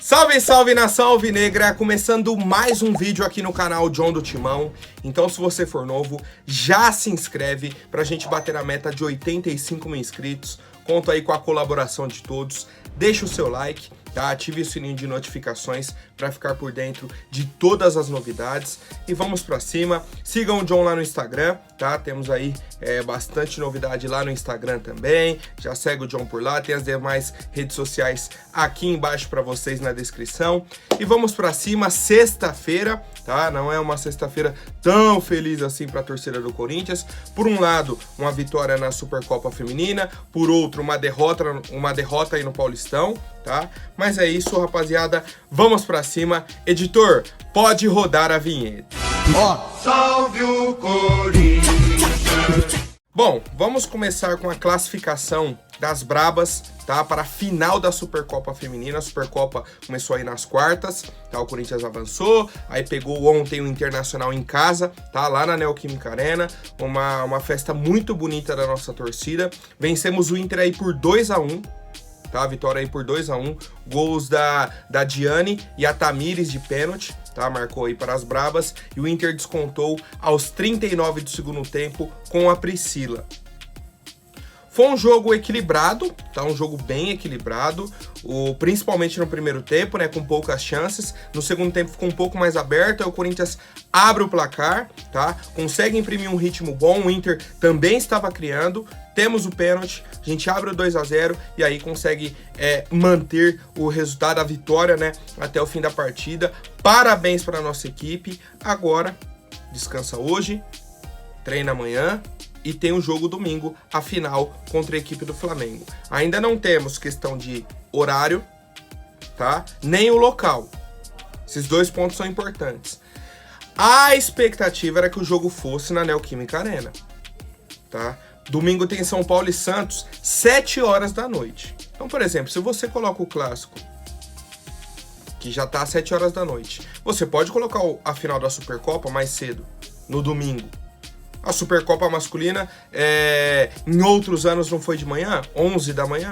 Salve, salve nação alvinegra, começando mais um vídeo aqui no canal John do Timão. Então se você for novo, já se inscreve pra gente bater a meta de 85 mil inscritos. Conto aí com a colaboração de todos, deixa o seu like, tá? Ative o sininho de notificações para ficar por dentro de todas as novidades. E vamos pra cima, sigam o John lá no Instagram, tá? Temos aí bastante novidade lá no Instagram também, já segue o John por lá, tem as demais redes sociais aqui embaixo para vocês na descrição. E vamos pra cima, sexta-feira, tá? Não é uma sexta-feira tão feliz assim para a torcida do Corinthians. Por um lado, uma vitória na Supercopa Feminina, por outro, uma derrota aí no Paulistão, tá? Mas é isso, rapaziada, vamos pra cima. Editor, pode rodar a vinheta. Salve o Corinthians! Bom, vamos começar com a classificação das brabas, tá? Para a final da Supercopa Feminina. A Supercopa começou aí nas quartas, tá? O Corinthians avançou, aí pegou ontem o Internacional em casa, tá? Lá na Neoquímica Arena, uma festa muito bonita da nossa torcida. Vencemos o Inter aí por 2-1. Tá, vitória aí por 2-1, gols da Diane e a Tamires de pênalti, tá, marcou aí para as brabas, e o Inter descontou aos 39 do segundo tempo com a Priscila. Foi um jogo equilibrado, tá? Um jogo bem equilibrado, principalmente no primeiro tempo, né? Com poucas chances. No segundo tempo ficou um pouco mais aberto, aí o Corinthians abre o placar, tá? Consegue imprimir um ritmo bom, o Inter também estava criando. Temos o pênalti, a gente abre o 2-0 e aí consegue manter o resultado, a vitória, né? Até o fim da partida. Parabéns para a nossa equipe. Agora, descansa hoje, treina amanhã. E tem um jogo domingo, a final contra a equipe do Flamengo. Ainda não temos questão de horário, tá? Nem o local. Esses dois pontos são importantes. A expectativa era que o jogo fosse na Neoquímica Arena, tá? Domingo tem São Paulo e Santos, 7 horas da noite. Então, por exemplo, se você coloca o clássico, que já tá às 7 horas da noite, você pode colocar a final da Supercopa mais cedo, no domingo. A Supercopa masculina, em outros anos não foi de manhã? 11 da manhã?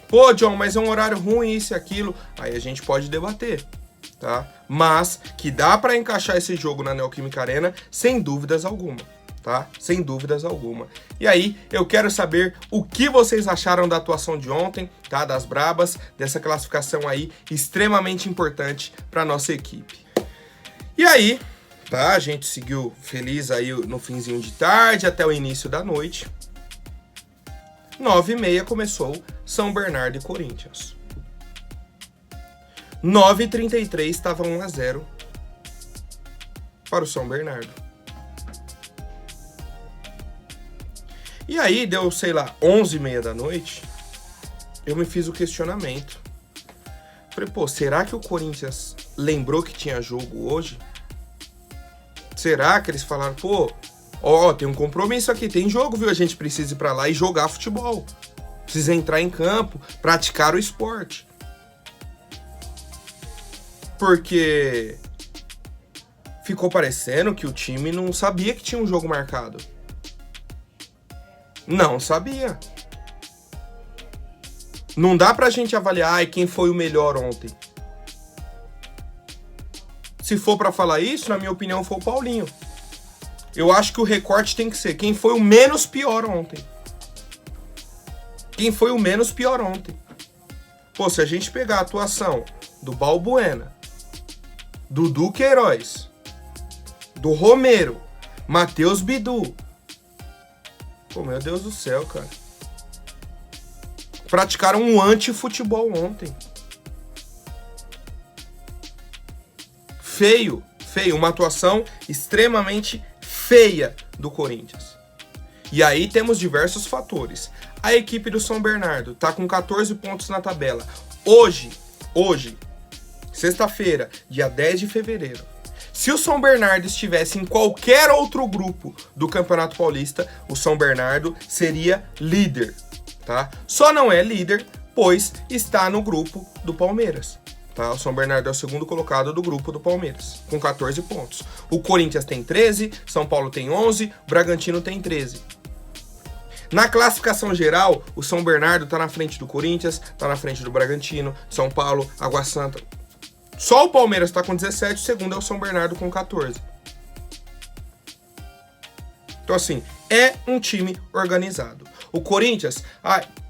Pô, John, mas é um horário ruim, isso e aquilo. Aí a gente pode debater, tá? Mas que dá pra encaixar esse jogo na Neoquímica Arena, sem dúvidas alguma, tá? Sem dúvidas alguma. E aí, eu quero saber o que vocês acharam da atuação de ontem, tá? Das brabas, dessa classificação aí, extremamente importante pra nossa equipe. E aí, tá, a gente seguiu feliz aí no finzinho de tarde até o início da noite. 9h30 começou São Bernardo e Corinthians. 9h33 estava 1-0 para o São Bernardo. E aí deu, sei lá, 11h30 da noite, eu me fiz o questionamento. Falei, pô, será que o Corinthians lembrou que tinha jogo hoje? Será que eles falaram, pô, tem um compromisso aqui, tem jogo, viu? A gente precisa ir pra lá e jogar futebol. Precisa entrar em campo, praticar o esporte. Porque ficou parecendo que o time não sabia que tinha um jogo marcado. Não sabia. Não dá pra gente avaliar quem foi o melhor ontem. Se for pra falar isso, na minha opinião, foi o Paulinho. Eu acho que o recorte tem que ser quem foi o menos pior ontem. Quem foi o menos pior ontem. Pô, se a gente pegar a atuação do Balbuena, do Dudu Queiroz, do Romero, Matheus Bidu. Pô, meu Deus do céu, cara. Praticaram um anti-futebol ontem. Feio, uma atuação extremamente feia do Corinthians. E aí temos diversos fatores. A equipe do São Bernardo tá com 14 pontos na tabela. Hoje, sexta-feira, dia 10 de fevereiro, se o São Bernardo estivesse em qualquer outro grupo do Campeonato Paulista, o São Bernardo seria líder, tá? Só não é líder, pois está no grupo do Palmeiras. Tá? O São Bernardo é o segundo colocado do grupo do Palmeiras, com 14 pontos. O Corinthians tem 13, São Paulo tem 11, o Bragantino tem 13. Na classificação geral, o São Bernardo tá na frente do Corinthians, tá na frente do Bragantino, São Paulo, Água Santa. Só o Palmeiras tá com 17, o segundo é o São Bernardo com 14. Então assim, é um time organizado. O Corinthians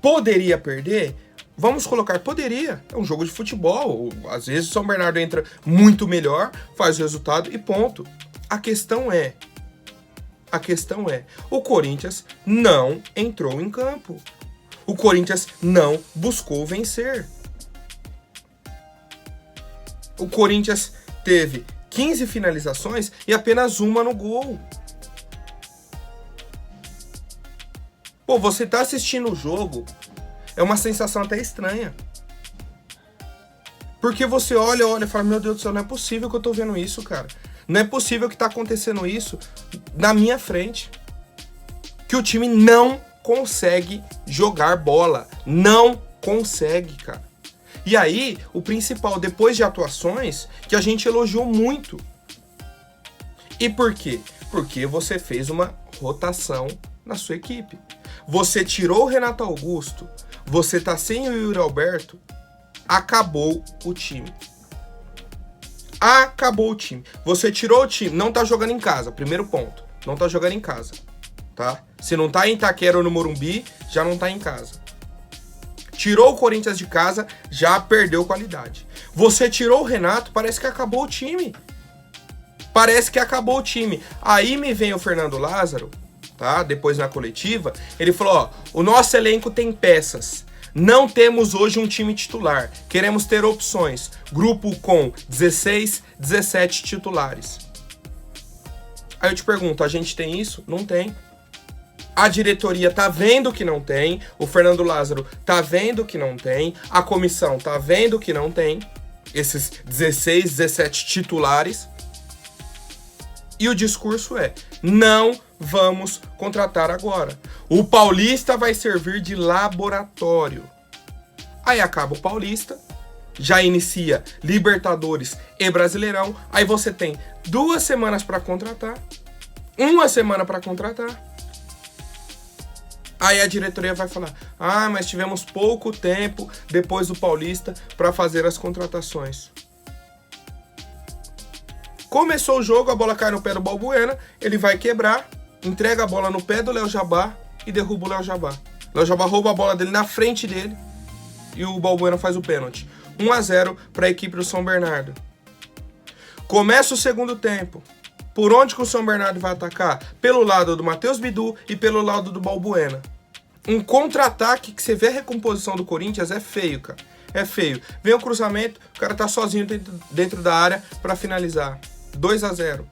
poderia perder? Vamos colocar, poderia. É um jogo de futebol. Às vezes o São Bernardo entra muito melhor, faz o resultado e ponto. A questão é, o Corinthians não entrou em campo. O Corinthians não buscou vencer. O Corinthians teve 15 finalizações e apenas uma no gol. Pô, você tá assistindo o jogo, é uma sensação até estranha. Porque você olha e fala, meu Deus do céu, não é possível que eu tô vendo isso, cara. Não é possível que tá acontecendo isso na minha frente. Que o time não consegue jogar bola. Não consegue, cara. E aí, o principal, depois de atuações, que a gente elogiou muito. E por quê? Porque você fez uma rotação na sua equipe. Você tirou o Renato Augusto, você tá sem o Yuri Alberto, acabou o time. Acabou o time. Você tirou o time, não tá jogando em casa, primeiro ponto. Não tá jogando em casa, tá? Se não tá em Itaquera ou no Morumbi, já não tá em casa. Tirou o Corinthians de casa, já perdeu qualidade. Você tirou o Renato, parece que acabou o time. Parece que acabou o time. Aí me vem o Fernando Lázaro, tá? Depois na coletiva, ele falou, ó, o nosso elenco tem peças. Não temos hoje um time titular. Queremos ter opções. Grupo com 16, 17 titulares. Aí eu te pergunto, a gente tem isso? Não tem. A diretoria tá vendo que não tem. O Fernando Lázaro tá vendo que não tem. A comissão tá vendo que não tem. Esses 16, 17 titulares. E o discurso é, não vamos contratar agora. O Paulista vai servir de laboratório. Aí acaba o Paulista, já inicia Libertadores e Brasileirão. Aí você tem 2 semanas para contratar, 1 semana para contratar. Aí a diretoria vai falar, mas tivemos pouco tempo depois do Paulista para fazer as contratações. Começou o jogo, a bola cai no pé do Balbuena, ele vai quebrar, entrega a bola no pé do Léo Jabá e derruba o Léo Jabá. O Léo Jabá rouba a bola dele na frente dele e o Balbuena faz o pênalti. 1-0 para a equipe do São Bernardo. Começa o segundo tempo. Por onde que o São Bernardo vai atacar? Pelo lado do Matheus Bidu e pelo lado do Balbuena. Um contra-ataque que você vê a recomposição do Corinthians é feio, cara. É feio. Vem o cruzamento, o cara tá sozinho dentro da área para finalizar. 2-0.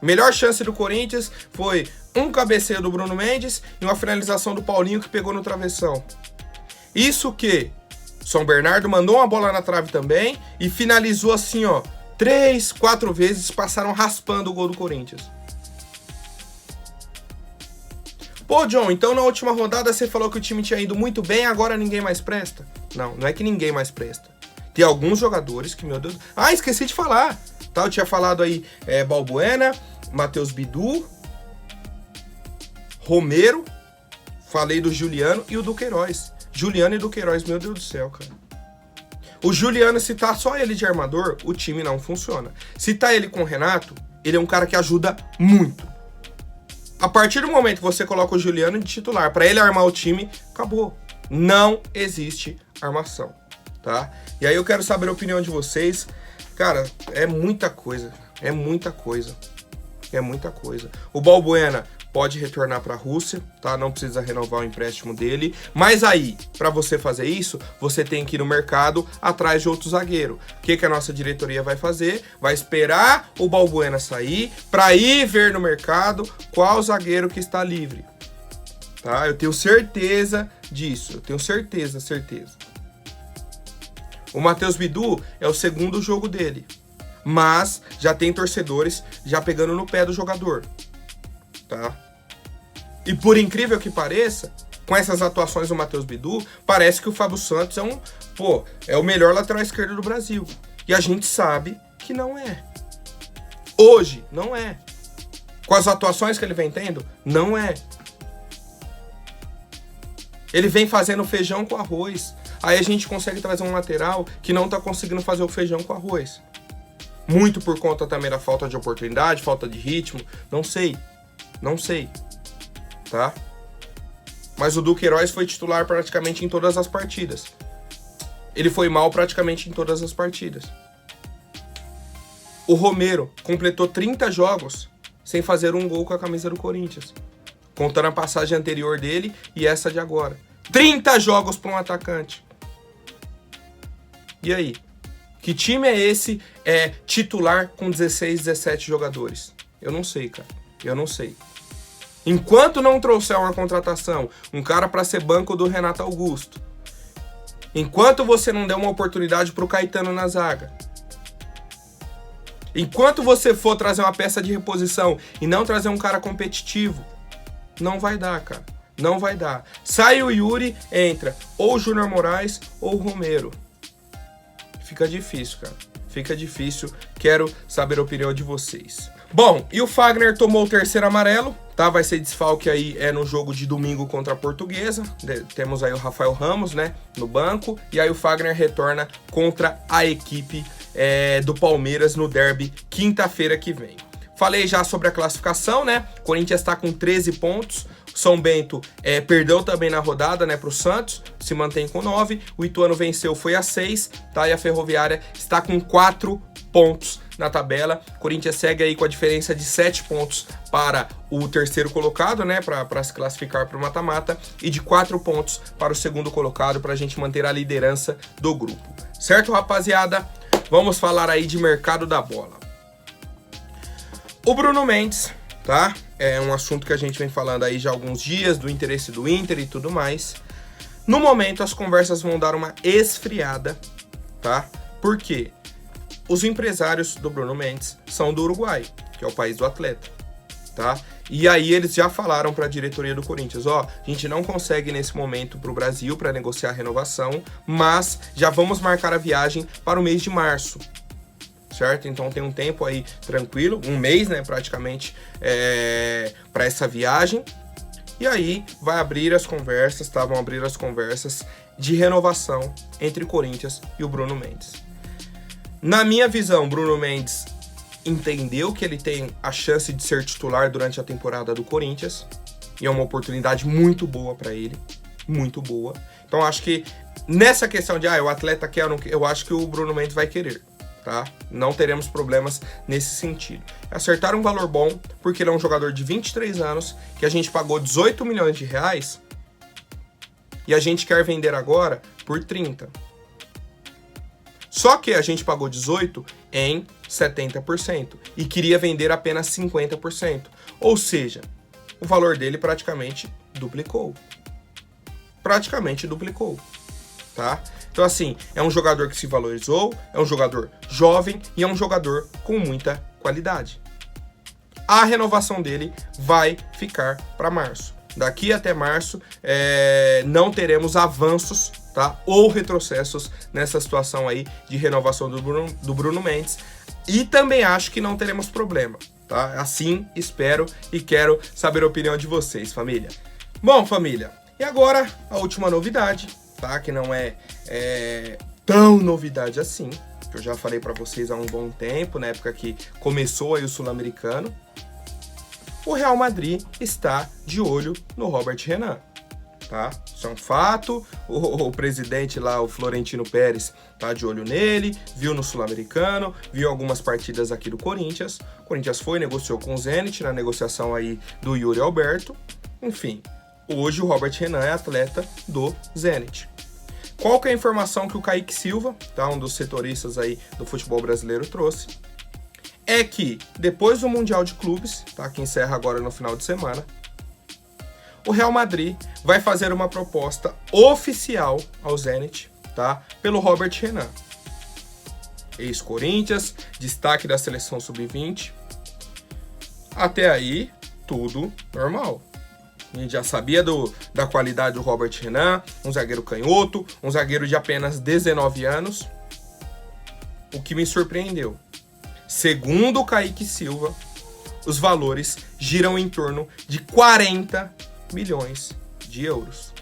Melhor chance do Corinthians foi um cabeceio do Bruno Mendes e uma finalização do Paulinho que pegou no travessão. Isso que São Bernardo mandou uma bola na trave também e finalizou assim, ó, 3, 4 vezes, passaram raspando o gol do Corinthians. Pô, John, então na última rodada você falou que o time tinha ido muito bem, agora ninguém mais presta? Não, não é que ninguém mais presta. Tem alguns jogadores que, meu Deus... esqueci de falar. Tá, eu tinha falado aí Balbuena, Matheus Bidu, Romero, falei do Juliano e o Duqueiroz. Juliano e Duqueiroz, meu Deus do céu, cara. O Juliano, se tá só ele de armador, o time não funciona. Se tá ele com o Renato, ele é um cara que ajuda muito. A partir do momento que você coloca o Juliano de titular para ele armar o time, acabou. Não existe armação, tá? E aí eu quero saber a opinião de vocês. Cara, é muita coisa, é muita coisa, é muita coisa. O Balbuena pode retornar para a Rússia, tá? Não precisa renovar o empréstimo dele. Mas aí, para você fazer isso, você tem que ir no mercado atrás de outro zagueiro. O que a nossa diretoria vai fazer? Vai esperar o Balbuena sair para ir ver no mercado qual zagueiro que está livre. Tá? Eu tenho certeza disso, eu tenho certeza. O Matheus Bidu é o segundo jogo dele, mas já tem torcedores já pegando no pé do jogador, tá? E por incrível que pareça, com essas atuações do Matheus Bidu, parece que o Fábio Santos é o melhor lateral esquerdo do Brasil. E a gente sabe que não é. Hoje, não é. Com as atuações que ele vem tendo, não é. Ele vem fazendo feijão com arroz. Aí a gente consegue trazer um lateral que não tá conseguindo fazer o feijão com arroz. Muito por conta também da falta de oportunidade, falta de ritmo. Não sei. Tá? Mas o Duqueiroz foi titular praticamente em todas as partidas. Ele foi mal praticamente em todas as partidas. O Romero completou 30 jogos sem fazer um gol com a camisa do Corinthians. Contando a passagem anterior dele e essa de agora. 30 jogos para um atacante. E aí? Que time é esse titular com 16, 17 jogadores? Eu não sei, cara. Eu não sei. Enquanto não trouxer uma contratação, um cara para ser banco do Renato Augusto. Enquanto você não der uma oportunidade pro Caetano na zaga. Enquanto você for trazer uma peça de reposição e não trazer um cara competitivo, não vai dar, cara. Não vai dar. Sai o Yuri, entra ou o Júnior Moraes ou o Romero. Fica difícil, cara. Fica difícil. Quero saber a opinião de vocês. Bom, e o Fagner tomou o terceiro amarelo, tá? Vai ser desfalque aí no jogo de domingo contra a Portuguesa. Temos aí o Rafael Ramos, né, no banco. E aí o Fagner retorna contra a equipe do Palmeiras no derby quinta-feira que vem. Falei já sobre a classificação, né? O Corinthians está com 13 pontos. O São Bento perdeu também na rodada, né, pro Santos, se mantém com 9. O Ituano venceu, foi a 6, tá? E a Ferroviária está com 4 pontos na tabela. O Corinthians segue aí com a diferença de 7 pontos para o terceiro colocado, né, para se classificar para o mata-mata, e de 4 pontos para o segundo colocado, para a gente manter a liderança do grupo. Certo, rapaziada? Vamos falar aí de mercado da bola. O Bruno Mendes, tá? É um assunto que a gente vem falando aí já há alguns dias, do interesse do Inter e tudo mais. No momento, as conversas vão dar uma esfriada, tá? Por quê? Os empresários do Bruno Mendes são do Uruguai, que é o país do atleta, tá? E aí eles já falaram para a diretoria do Corinthians, ó, a gente não consegue nesse momento para o Brasil para negociar a renovação, mas já vamos marcar a viagem para o mês de março, certo? Então tem um tempo aí tranquilo, um mês, né, praticamente, para essa viagem. E aí vai abrir as conversas, tá? Vão abrir as conversas de renovação entre o Corinthians e o Bruno Mendes. Na minha visão, Bruno Mendes entendeu que ele tem a chance de ser titular durante a temporada do Corinthians. E é uma oportunidade muito boa para ele. Muito boa. Então acho que nessa questão de o atleta quer ou não quer, eu acho que o Bruno Mendes vai querer, tá? Não teremos problemas nesse sentido. Acertar um valor bom, porque ele é um jogador de 23 anos, que a gente pagou 18 milhões de reais e a gente quer vender agora por 30. Só que a gente pagou 18 em 70% e queria vender apenas 50%. Ou seja, o valor dele praticamente duplicou. Praticamente duplicou, tá? Então assim, é um jogador que se valorizou, é um jogador jovem e é um jogador com muita qualidade. A renovação dele vai ficar para março. Daqui até março não teremos avanços, tá? Ou retrocessos nessa situação aí de renovação do Bruno Mendes. E também acho que não teremos problema, tá? Assim espero e quero saber a opinião de vocês, família. Bom, família, e agora a última novidade, tá? Que não é tão novidade assim, que eu já falei para vocês há um bom tempo, na época que começou aí o Sul-Americano. O Real Madrid está de olho no Robert Renan, tá? Isso é um fato. O presidente lá, o Florentino Pérez, tá de olho nele, viu no Sul-Americano, viu algumas partidas aqui do Corinthians. O Corinthians negociou com o Zenit na negociação aí do Yuri Alberto. Enfim, hoje o Robert Renan é atleta do Zenit. Qual que é a informação que o Kaique Silva, tá, um dos setoristas aí do futebol brasileiro, trouxe? É que depois do Mundial de Clubes, tá, que encerra agora no final de semana, o Real Madrid vai fazer uma proposta oficial ao Zenit, tá, pelo Robert Renan. Ex-Corinthians, destaque da seleção sub-20. Até aí, tudo normal. A gente já sabia da qualidade do Robert Renan, um zagueiro canhoto, um zagueiro de apenas 19 anos. O que me surpreendeu, segundo o Kaique Silva, os valores giram em torno de 40 milhões de euros.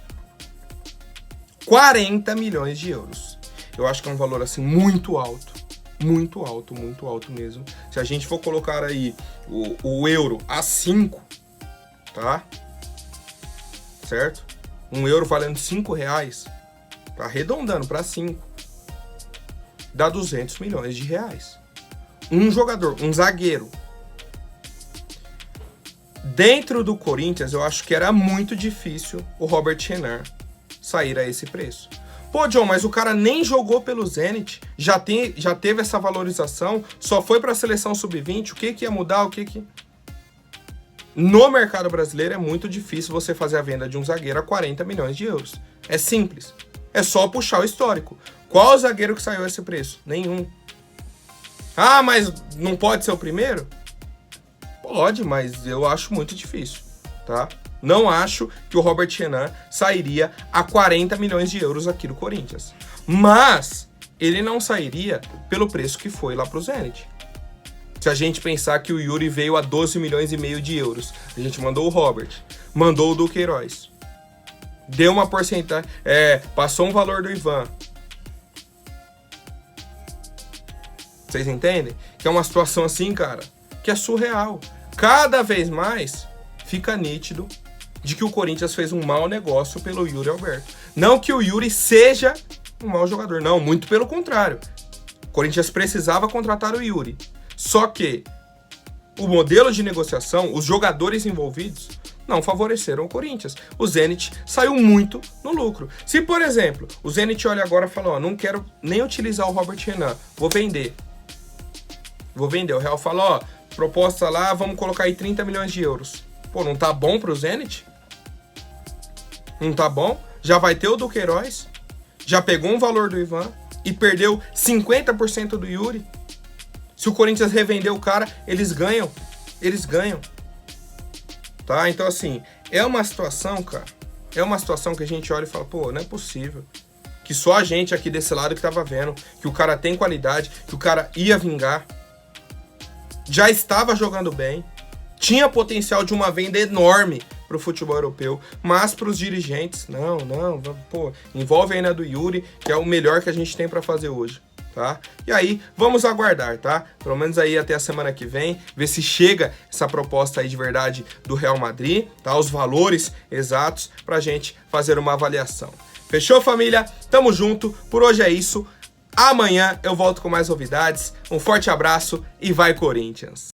40 milhões de euros. Eu acho que é um valor assim muito alto. Muito alto mesmo. Se a gente for colocar aí o euro a 5, tá? Certo? Um euro valendo 5 reais, tá arredondando para 5. Dá 200 milhões de reais. Um jogador, um zagueiro. Dentro do Corinthians, eu acho que era muito difícil o Robert Renan sair a esse preço. Pô, John, mas o cara nem jogou pelo Zenit, já teve essa valorização, só foi para a seleção sub-20, o que ia mudar, No mercado brasileiro é muito difícil você fazer a venda de um zagueiro a 40 milhões de euros. É simples, é só puxar o histórico. Qual zagueiro que saiu a esse preço? Nenhum. Ah, mas não pode ser o primeiro? Pode, mas eu acho muito difícil, tá? Não acho que o Robert Renan sairia a 40 milhões de euros aqui do Corinthians. Mas ele não sairia pelo preço que foi lá pro Zenit. Se a gente pensar que o Yuri veio a 12 milhões e meio de euros, a gente mandou o Robert, mandou o Duqueiroz, deu uma porcentagem, passou um valor do Ivan. Vocês entendem? Que é uma situação assim, cara, que é surreal. Cada vez mais fica nítido de que o Corinthians fez um mau negócio pelo Yuri Alberto. Não que o Yuri seja um mau jogador, não, muito pelo contrário. O Corinthians precisava contratar o Yuri. Só que o modelo de negociação, os jogadores envolvidos, não favoreceram o Corinthians. O Zenit saiu muito no lucro. Se, por exemplo, o Zenit olha agora e fala, não quero nem utilizar o Robert Renan, vou vender. O Real fala, proposta lá, vamos colocar aí 30 milhões de euros. Pô, não tá bom pro Zenit? Não tá bom? Já vai ter o Duqueiroz, já pegou um valor do Ivan e perdeu 50% do Yuri. Se o Corinthians revender o cara, eles ganham. Tá? Então, assim, é uma situação, cara, que a gente olha e fala, pô, não é possível. Que só a gente aqui desse lado que tava vendo, que o cara tem qualidade, que o cara ia vingar, já estava jogando bem, tinha potencial de uma venda enorme pro futebol europeu, mas pros dirigentes, não, pô, envolve aí na do Yuri, que é o melhor que a gente tem para fazer hoje, tá? E aí, vamos aguardar, tá? Pelo menos aí até a semana que vem, ver se chega essa proposta aí de verdade do Real Madrid, tá? Os valores exatos pra gente fazer uma avaliação. Fechou, família? Tamo junto, por hoje é isso. Amanhã eu volto com mais novidades. Um forte abraço e vai Corinthians!